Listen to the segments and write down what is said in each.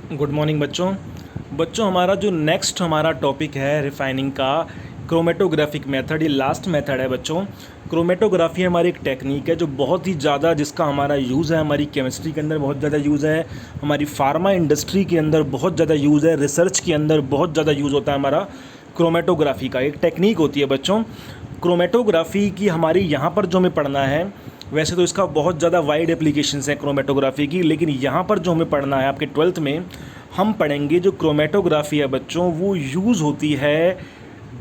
Good morning बच्चों। हमारा जो नेक्स्ट हमारा टॉपिक है रिफाइनिंग का क्रोमेटोग्राफिक मेथड, ये लास्ट मेथड है बच्चों। क्रोमेटोग्राफी हमारी एक टेक्निक है जो बहुत ही ज़्यादा, जिसका हमारा यूज़ है हमारी केमिस्ट्री के अंदर बहुत ज़्यादा यूज़ है, हमारी फार्मा इंडस्ट्री के अंदर बहुत ज़्यादा यूज़ है, रिसर्च के अंदर बहुत ज़्यादा यूज़ होता है हमारा क्रोमेटोग्राफी का। एक टेक्निक होती है बच्चों क्रोमेटोग्राफी की। हमारी यहाँ पर जो हमें पढ़ना है, वैसे तो इसका बहुत ज़्यादा वाइड एप्लीकेशंस है क्रोमेटोग्राफी की, लेकिन यहाँ पर जो हमें पढ़ना है आपके 12th में हम पढ़ेंगे जो क्रोमेटोग्राफी है बच्चों, वो यूज़ होती है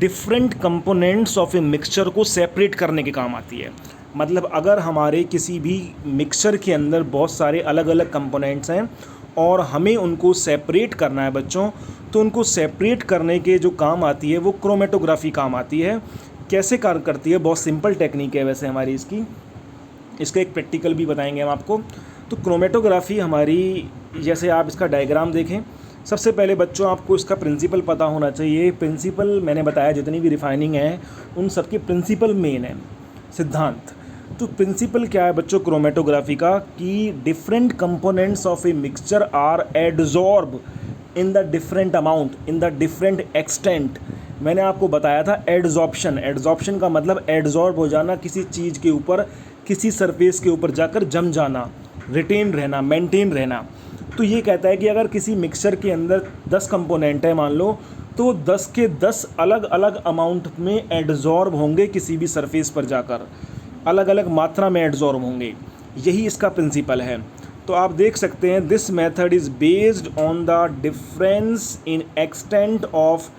different components of a mixture को सेपरेट करने के काम आती है। मतलब अगर हमारे किसी भी मिक्सचर के अंदर बहुत सारे अलग अलग कंपोनेंट्स हैं और हमें उनको सेपरेट करना है बच्चों, तो उनको सेपरेट करने के जो काम आती है वो क्रोमेटोग्राफी काम आती है। कैसे कार्य करती है? बहुत सिंपल टेक्निक है वैसे हमारी इसका एक प्रैक्टिकल भी बताएंगे हम आपको। तो क्रोमेटोग्राफी हमारी, जैसे आप इसका डायग्राम देखें, सबसे पहले बच्चों आपको इसका प्रिंसिपल पता होना चाहिए। प्रिंसिपल मैंने बताया जितनी भी रिफाइनिंग है उन सबके प्रिंसिपल मेन है, सिद्धांत। तो प्रिंसिपल क्या है बच्चों क्रोमेटोग्राफी का, कि different components of a mixture are adsorb in the different amount, in the different extent. मैंने आपको बताया था एडजॉर्प्शन का मतलब एडजॉर्ब हो जाना, किसी चीज़ के ऊपर, किसी सरफेस के ऊपर जाकर जम जाना, रिटेन रहना, मेंटेन रहना। तो ये कहता है कि अगर किसी मिक्सचर के अंदर 10 कंपोनेंट है मान लो, तो 10 के 10 अलग अलग अमाउंट में एडजॉर्ब होंगे, किसी भी सरफेस पर जाकर अलग अलग मात्रा में एडजॉर्ब होंगे। यही इसका प्रिंसिपल है। तो आप देख सकते हैं this method is based on the difference in extent of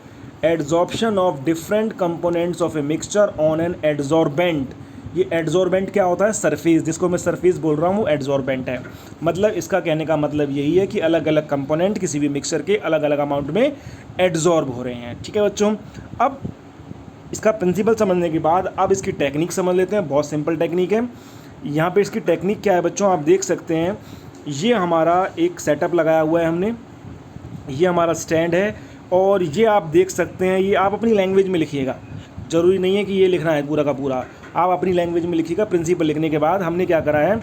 adsorption of different components of a mixture on an adsorbent. ये एडजॉर्बेंट क्या होता है? सरफेस, जिसको मैं सरफेस बोल रहा हूँ वो एडजॉर्बेंट है। मतलब इसका कहने का मतलब यही है कि अलग अलग कंपोनेंट किसी भी मिक्सचर के अलग अलग अमाउंट में एडजॉर्ब हो रहे हैं। ठीक है बच्चों, अब इसका प्रिंसिपल समझने के बाद अब इसकी टेक्निक समझ लेते हैं। बहुत सिंपल टेक्निक है। यहाँ पे इसकी टेक्निक क्या है बच्चों, आप देख सकते हैं ये हमारा एक सेटअप लगाया हुआ है हमने, ये हमारा स्टैंड है, और ये आप देख सकते हैं, ये आप अपनी लैंग्वेज में लिखिएगा, ज़रूरी नहीं है कि ये लिखना है पूरा का पूरा, आप अपनी लैंग्वेज में लिखिएगा। प्रिंसिपल लिखने के बाद हमने क्या करा है,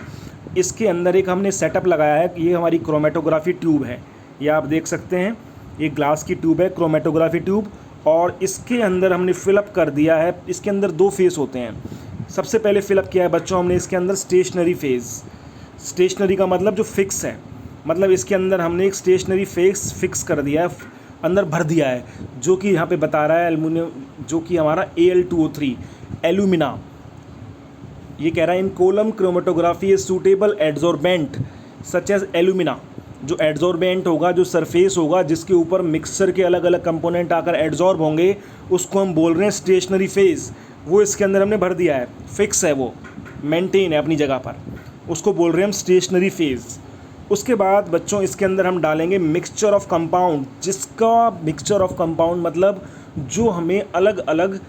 इसके अंदर एक हमने सेटअप लगाया है कि ये हमारी क्रोमेटोग्राफी ट्यूब है। ये आप देख सकते हैं, ये ग्लास की ट्यूब है, क्रोमेटोग्राफी ट्यूब, और इसके अंदर हमने फिलअप कर दिया है। इसके अंदर 2 फेस होते हैं। सबसे पहले फिलअप किया है बच्चों हमने इसके अंदर स्टेशनरी फेज़। स्टेशनरी का मतलब जो फिक्स है, मतलब इसके अंदर हमने एक स्टेशनरी फेस फिक्स कर दिया है, अंदर भर दिया है, जो कि यहाँ पे बता रहा है एल्युमिनियम, जो कि हमारा Al2O3 एल्यूमिना। ये कह रहा है in column chromatography is suitable adsorbent such as alumina. जो एडजॉर्बेंट होगा, जो सरफेस होगा जिसके ऊपर मिक्सचर के अलग अलग कंपोनेंट आकर एडजॉर्ब होंगे, उसको हम बोल रहे हैं स्टेशनरी फेज़। वो इसके अंदर हमने भर दिया है, फिक्स है, वो मेंटेन है अपनी जगह पर, उसको बोल रहे हैं हम स्टेशनरी फेज़। उसके बाद बच्चों इसके अंदर हम डालेंगे मिक्सचर ऑफ कंपाउंड, जिसका मिक्सचर ऑफ कंपाउंड मतलब जो हमें अलग अलग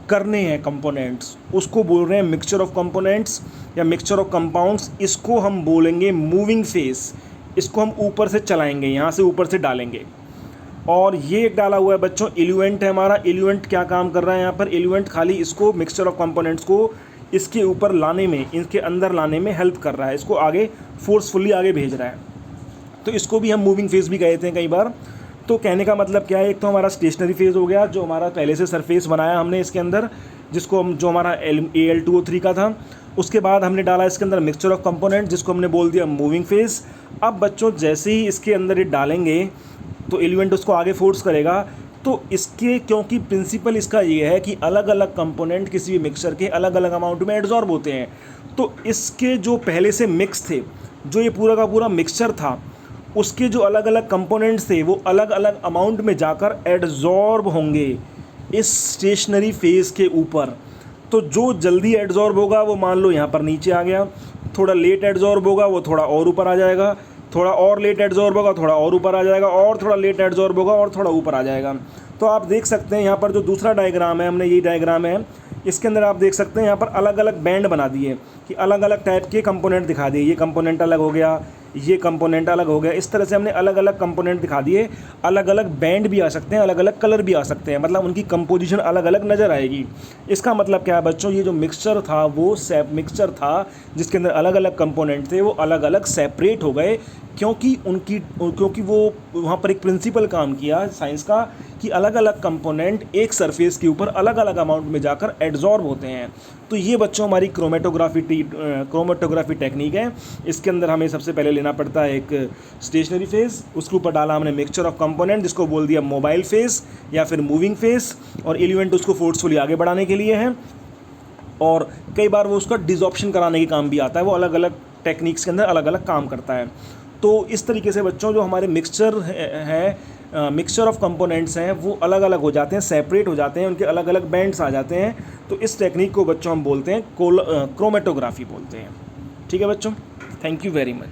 करने हैं कंपोनेंट्स, उसको बोल रहे हैं मिक्सचर ऑफ कंपोनेंट्स या मिक्सचर ऑफ कंपाउंड्स। इसको हम बोलेंगे मूविंग फेस। इसको हम ऊपर से चलाएंगे, यहाँ से ऊपर से डालेंगे। और ये एक डाला हुआ है बच्चों एलिमेंट है हमारा। एलिमेंट क्या काम कर रहा है यहाँ पर? एलिमेंट खाली इसको मिक्सचर ऑफ कंपोनेंट्स को इसके ऊपर लाने में, इसके अंदर लाने में हेल्प कर रहा है, इसको आगे फोर्सफुली आगे भेज रहा है। तो इसको भी हम मूविंग फेस भी कहते हैं कई बार। तो कहने का मतलब क्या है, एक तो हमारा स्टेशनरी फेज हो गया, जो हमारा पहले से सरफेस बनाया हमने इसके अंदर, जिसको हम, जो हमारा Al2O3 का था। उसके बाद हमने डाला इसके अंदर मिक्सचर ऑफ कंपोनेंट, जिसको हमने बोल दिया मूविंग फेज। अब बच्चों जैसे ही इसके अंदर ये डालेंगे तो एलिमेंट उसको आगे फोर्स करेगा। तो इसके, क्योंकि प्रिंसिपल इसका ये है कि अलग अलग कंपोनेंट किसी भी मिक्सचर के अलग अलग अमाउंट में एडजॉर्ब होते हैं, तो इसके जो पहले से मिक्स थे, जो ये पूरा का पूरा मिक्सचर था, उसके जो अलग अलग कंपोनेंट्स थे वो अलग अलग अमाउंट में जाकर एडजॉर्ब होंगे इस स्टेशनरी फेज़ के ऊपर। तो जो जल्दी एडजॉर्ब होगा वो मान लो यहाँ पर नीचे आ गया, थोड़ा लेट एडजॉर्ब होगा वो थोड़ा और ऊपर आ जाएगा, थोड़ा और लेट एडजॉर्ब होगा थोड़ा और ऊपर आ जाएगा, और थोड़ा लेट एडजॉर्ब होगा और थोड़ा ऊपर आ जाएगा। तो आप देख सकते हैं यहाँ पर जो दूसरा डायग्राम है, हमने यही डायग्राम है, इसके अंदर आप देख सकते हैं यहाँ पर अलग अलग बैंड बना दिए कि अलग अलग टाइप के कंपोनेंट दिखा दिए। ये कंपोनेंट अलग हो गया, ये कंपोनेंट अलग हो गया। इस तरह से हमने अलग अलग कंपोनेंट दिखा दिए। अलग अलग बैंड भी आ सकते हैं, अलग अलग कलर भी आ सकते हैं, मतलब उनकी कंपोजिशन अलग अलग नज़र आएगी। इसका मतलब क्या है बच्चों, ये जो मिक्सचर था वो मिक्सचर था जिसके अंदर अलग अलग कंपोनेंट थे, वो अलग अलग सेपरेट हो गए क्योंकि वो वहाँ पर एक प्रिंसिपल काम किया साइंस का कि अलग अलग कंपोनेंट एक सरफेस के ऊपर अलग अलग अमाउंट में जाकर एड्जॉर्ब होते हैं। तो ये बच्चों हमारी क्रोमेटोग्राफी टेक्निक है। इसके अंदर हमें सबसे पहले लेना पड़ता है एक स्टेशनरी फेज़, उसके ऊपर डाला हमने मिक्सचर ऑफ कंपोनेंट जिसको बोल दिया मोबाइल फेज़ या फिर मूविंग फेज़, और एलिमेंट उसको फोर्सफुली आगे बढ़ाने के लिए है, और कई बार वो उसका डिसऑप्शन कराने के काम भी आता है। वो अलग अलग टेक्निक्स के अंदर अलग अलग काम करता है। तो इस तरीके से बच्चों जो हमारे मिक्सचर मिक्सचर ऑफ कंपोनेंट्स हैं वो अलग अलग हो जाते हैं, सेपरेट हो जाते हैं, उनके अलग अलग बैंड्स आ जाते हैं। तो इस टेक्निक को बच्चों हम बोलते हैं क्रोमेटोग्राफी बोलते हैं। ठीक है बच्चों, थैंक यू वेरी मच।